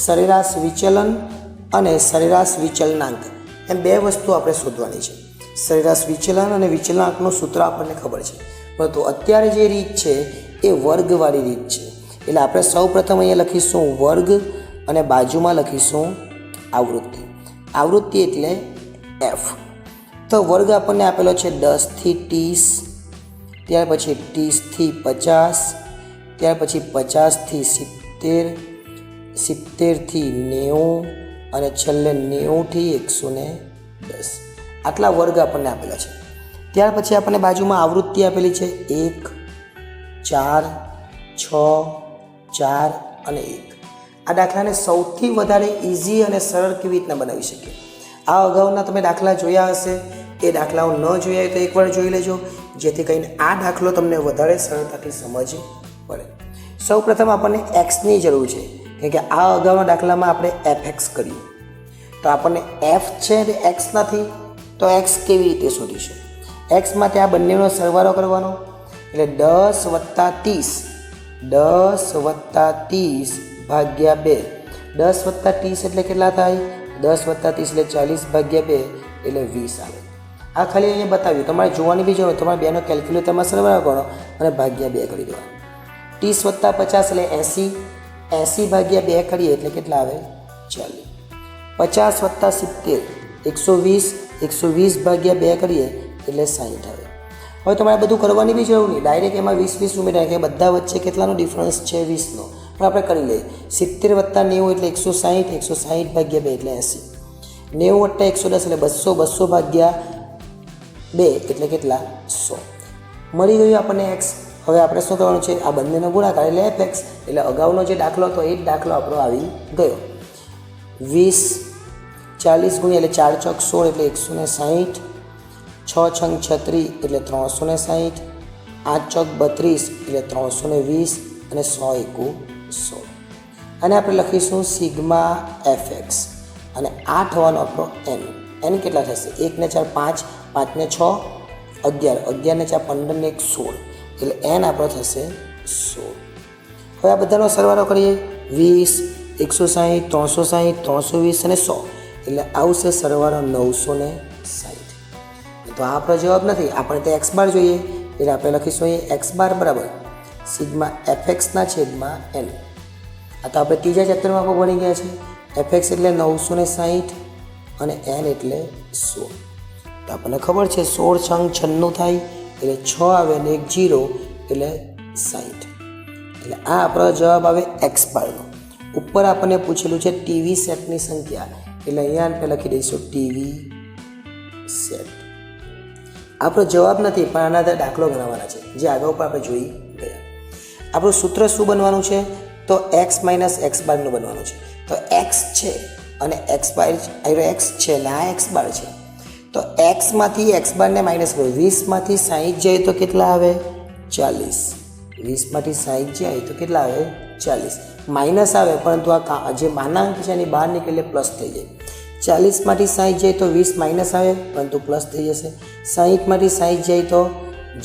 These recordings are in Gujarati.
સરેરાશ વિચલન અને સરેરાશ વિચલનાંક એમ બે વસ્તુ આપણે શોધવાની છે. સરેરાશ વિચલન અને વિચલનાંકનું સૂત્ર આપણને ખબર છે, પરંતુ અત્યારે જે રીત છે એ વર્ગવાળી રીત છે. એટલે આપણે સૌ પ્રથમ અહીંયા લખીશું વર્ગ અને બાજુમાં લખીશું આવૃત્તિ. આવૃત્તિ એટલે એફ. તો વર્ગ આપણને આપેલો છે 10 થી 30, ત્યાર પછી 30 થી 50, ત્યાર પછી 50 થી 70, 70 થી 90 અને છેલ્લે 90 થી 110. આટલા વર્ગ આપણને આપેલા છે. ત્યાર પછી આપણને બાજુમાં આવૃત્તિ આપેલી છે 1, 4, 6, 4 અને 1. આ દાખલાને સૌથી વધારે ઇઝી અને સરળ કેવી રીતના બનાવી શકીએ? આ અગાઉના તમે દાખલા જોયા હશે, એ દાખલાઓ ન જોયા હોય તો એકવાર જોઈ લેજો, જેથી કરીને આ દાખલો તમને વધારે સરળતાથી સમજ પડે. સૌ પ્રથમ આપણને એક્સની જરૂર છે, કેમ કે આ અગાઉના દાખલામાં આપણે એફ કર્યું. તો આપણને એફ છે અને એક્સ નથી, તો એક્સ કેવી રીતે શોધીશું? એક્સ માટે આ બંનેનો સરવાળો કરવાનો, એટલે 10 વત્તા 30, 10 વત્તા 30 ભાગ્યા 2. 10 વત્તા 30 એટલે કેટલા થાય? 10 વત્તા 30 એટલે 40 ભાગ્યા 2 એટલે 20 આવે. આ ખાલી અહીંયા બતાવ્યું, તમારે જોવાની બી જરૂર, તમારે બેનો કેલ્ક્યુલેટરમાં સરવાળો કરો અને ભાગ્યા 2 કરી દેવાનું. 30 વત્તા 50 એટલે 80, 80 ભાગ્યા 2 કરીએ એટલે કેટલા આવે? 40. 50 વત્તા 70 120, 120 ભાગ્યા 2 કરીએ એટલે 60 આવે. હવે તમારે બધું કરવાની બી જરૂર નહીં, ડાયરેક્ટ એમાં 20 ઉમેર્યા, કે બધા વચ્ચે કેટલાનો ડિફરન્સ છે? 20નો. પણ આપણે કરી લઈએ. 70 વત્તા 90 એટલે 160, 160 ભાગ્યા 2 એટલે 80. 90 વત્તા 110 એટલે 200, 200 ભાગ્યા 2 એટલે કેટલા? 100. મળી ગયું આપણને એક્સ. હવે આપણે શું કરવાનું છે? આ બંનેનો ગુણાકાર એટલે એફ એક્સ. એટલે અગાઉનો જે દાખલો હતો એ જ દાખલો આપણો આવી ગયો. 20 40 ગુણ્યા એટલે 4 ચોક 16 એટલે 160, 6 છંગ 36 એટલે 360, 8 ચોક 32 એટલે 320 અને 100 એકુ 100. અને આપણે લખીશું સિગ્મા એફ એક્સ. અને આ થવાનો આપણો એન. એન કેટલા થશે? 1 ને 4 5, 5 ને 6 11, 11 ને 4 15 ને 1 16, એટલે એન આપણો થશે 16. હવે આ બધાનો સરવાળો કરીએ. 20, 160, 360, 320 અને 100, એટલે આવશે સરવાળો 960. તો આ આપણો જવાબ નથી, આપણે તો એક્સ બાર જોઈએ, એટલે આપણે લખીશું અહીં એક્સ બાર બરાબર સિગ્મા એફ એક્સના છેદમાં એન. આ તો આપણે ત્રીજા ચેપ્ટરમાં આપણે ભણી ગયા છે. એફ એક્સ એટલે 960 અને એન એટલે 16. તો આપણને ખબર છે 16 છંગ 96 થાય એટલે 6 આવે અને 1 0 એટલે 60. એટલે આ આપણો જવાબ આવે એક્સ બારનો. ઉપર આપણને પૂછેલું છે ટીવી સેટની સંખ્યા, એટલે અહીંયા આપણે લખી દઈશું ટીવી સેટ. આપણો જવાબ નથી, પણ આના આધારે દાખલો ગણવાના છે, જે આગળ પર આપણે જોઈ ગયા. આપણું સૂત્ર શું બનવાનું છે? તો એક્સ માઇનસ એક્સ બારનું બનવાનું છે. તો એક્સ છે અને એક્સ બાર એક્સ છે એટલે આ એક્સ બાર છે. તો એક્સમાંથી એક્સ બારને માઇનસ કરો. 20માંથી 60 જાય તો કેટલા આવે? 40. 20માંથી 60 જાય તો કેટલા આવે? 40. માઇનસ આવે, પરંતુ આ જે માનાંક છે એની બહાર નીકળે પ્લસ થઈ જાય. 40માંથી 60 જાય તો 20 માઇનસ આવે, પરંતુ પ્લસ થઈ જશે. 60માંથી 60 જાય તો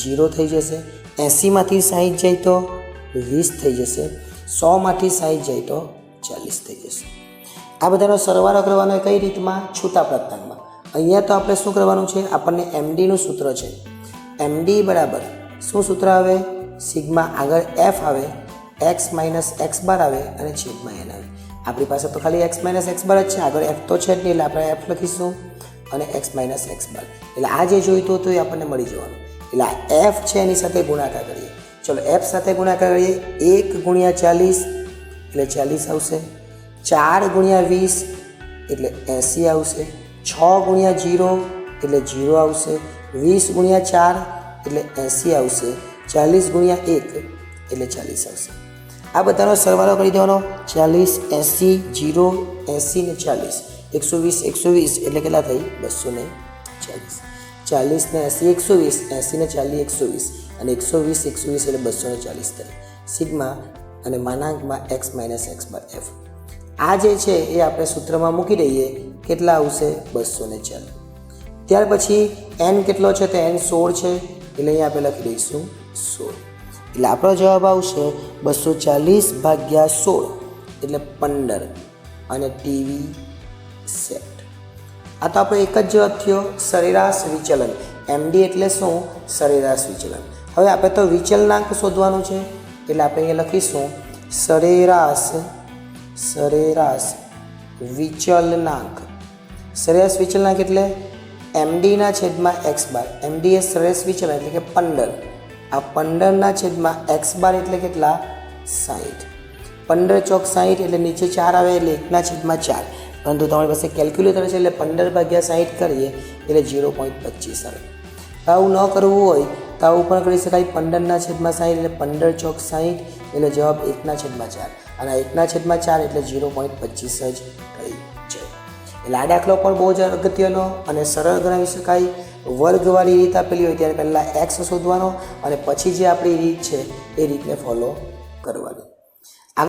0 થઈ જશે. 80માંથી 60 જાય તો 20 થઈ જશે. 100માંથી 60 જાય તો 40 થઈ જશે. આ બધાનો સરવાળો કરવાનો કઈ રીતમાં? છૂટા પ્રાપ્તાંકમાં. અહીંયા તો આપણે શું કરવાનું છે? આપણને એમડીનું સૂત્ર છે. એમડી બરાબર શું સૂત્ર આવે? સિગ્મા આગળ એફ આવે, એક્સ માઇનસ એક્સ બાર આવે અને છેદમાં એન આવે. આપણી પાસે તો ખાલી એક્સ માઇનસ એક્સ બાર જ છે, આગળ એફ તો છે જ નહીં, એટલે આપણે એફ લખીશું અને એક્સ માઇનસ એક્સ બાર. એટલે આ જે જોઈતું હતું એ આપણને મળી જવાનું. એટલે આ એફ છે એની સાથે ગુણાકાર કરીએ. ચલો એફ સાથે ગુણાકાર કરીએ. 1 ગુણ્યા 40 એટલે 40 આવશે. 4 ગુણ્યા 20 એટલે 80 આવશે. 6 ગુણ્યા 0 એટલે 0 આવશે. 20 ગુણ્યા 4 એટલે 80 આવશે. 40 ગુણ્યા 1 એટલે 40 આવશે. આ બધાનો સરવાળો કરી દેવાનો. 40, 80, 0, 80 ને 40, 120, 120 એટલે કેટલા થઈ? 240. 40 ને 80 120, 80 ને 40 120 અને 120 120 એટલે 240 થાય. સિગ્મા અને માનાંકમાં x minus x bar F. આ જે છે એ આપણે સૂત્રમાં મૂકી દઈએ. કેટલા આવશે? 240. ત્યાર પછી એન કેટલો છે? તો એન 16 છે, એટલે અહીંયા આપણે લખી દઈશું 16. એટલે આપણો જવાબ આવશે 240 ભાગ્યા 16 એટલે 15. અને ટીવી સેટ. આ તો આપણે એક જ જવાબ થયો સરેરાશ વિચલન. MD એટલે શું? સરેરાશ વિચલન. હવે આપણે તો વિચલનાંક શોધવાનું છે એટલે આપણે અહીંયા લખીશું સરેરાશ વિચલનાંક. સરેરાશ વિચલનાંક એટલે MD/(x²). MD એ સરેરાશ વિચલન એટલે કે 15. આ 15/(x² એટલે કેટલા? 60. 15 ચોક 60 એટલે નીચે 4 આવે એટલે 1/4. પરંતુ તમારી પાસે કેલ્ક્યુલેટર છે એટલે 15/60 કરીએ એટલે 0.25 આવે. આવું ન કરવું હોય તો આવું પણ કરી શકાય. 15/60 એટલે 15 ચોક 60 એટલે જવાબ 1/4 અને 1/4 એટલે 0.25 જ થઈ જાય. એટલે આ દાખલો પણ બહુ જ અગત્યનો અને સરળ ગણાવી શકાય. વર્ગવાળી રીત આપેલી હોય ત્યારે પહેલાં x શોધવાનો અને પછી જે આપણી રીત છે એ રીતને ફોલો કરવાની.